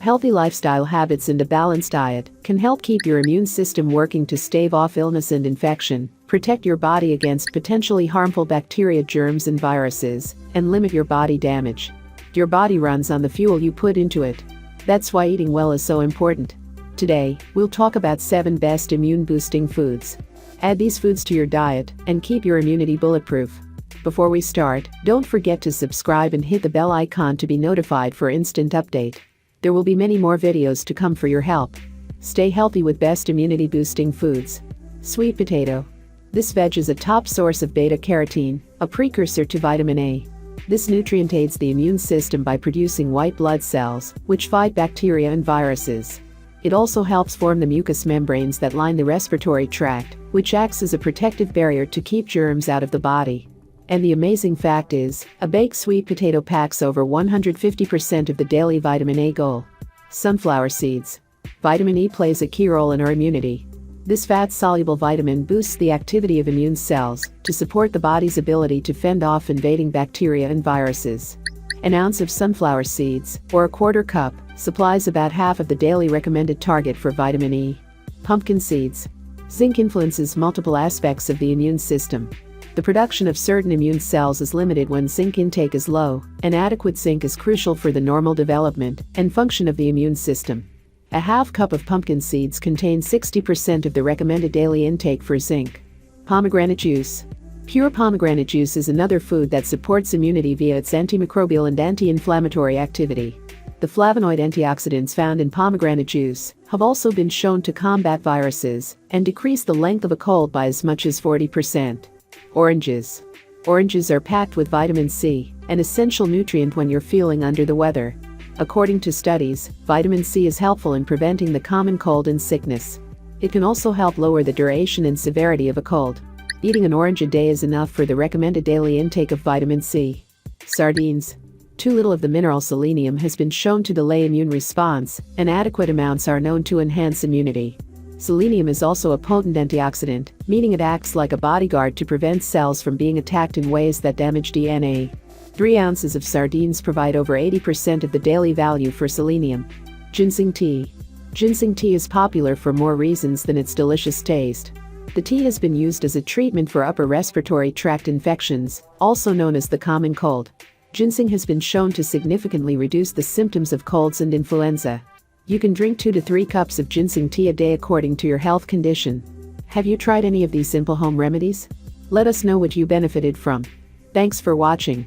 Healthy lifestyle habits and a balanced diet can help keep your immune system working to stave off illness and infection, protect your body against potentially harmful bacteria, germs, and viruses, and limit your body damage. Your body runs on the fuel you put into it. That's why eating well is so important. Today, we'll talk about 7 best immune-boosting foods. Add these foods to your diet and keep your immunity bulletproof. Before we start, don't forget to subscribe and hit the bell icon to be notified for instant update. There will be many more videos to come for your help. Stay healthy with best immunity-boosting foods. Sweet potato. This veg is a top source of beta-carotene, a precursor to vitamin A. This nutrient aids the immune system by producing white blood cells, which fight bacteria and viruses. It also helps form the mucous membranes that line the respiratory tract, which acts as a protective barrier to keep germs out of the body. And the amazing fact is, a baked sweet potato packs over 150% of the daily vitamin A goal. Sunflower seeds. Vitamin E plays a key role in our immunity. This fat-soluble vitamin boosts the activity of immune cells to support the body's ability to fend off invading bacteria and viruses. An ounce of sunflower seeds, or a quarter cup, supplies about half of the daily recommended target for vitamin E. Pumpkin seeds. Zinc influences multiple aspects of the immune system. The production of certain immune cells is limited when zinc intake is low, and adequate zinc is crucial for the normal development and function of the immune system. A half cup of pumpkin seeds contains 60% of the recommended daily intake for zinc. Pomegranate juice. Pure pomegranate juice is another food that supports immunity via its antimicrobial and anti-inflammatory activity. The flavonoid antioxidants found in pomegranate juice have also been shown to combat viruses and decrease the length of a cold by as much as 40%. Oranges. Oranges are packed with vitamin C, an essential nutrient when you're feeling under the weather. According to studies, vitamin C is helpful in preventing the common cold and sickness. It can also help lower the duration and severity of a cold. Eating an orange a day is enough for the recommended daily intake of vitamin C. Sardines. Too little of the mineral selenium has been shown to delay immune response, and adequate amounts are known to enhance immunity. Selenium is also a potent antioxidant, meaning it acts like a bodyguard to prevent cells from being attacked in ways that damage DNA. 3 ounces of sardines provide over 80% of the daily value for selenium. Ginseng tea. Ginseng tea is popular for more reasons than its delicious taste. The tea has been used as a treatment for upper respiratory tract infections, also known as the common cold. Ginseng has been shown to significantly reduce the symptoms of colds and influenza. You can drink 2 to 3 cups of ginseng tea a day according to your health condition. Have you tried any of these simple home remedies? Let us know what you benefited from. Thanks for watching.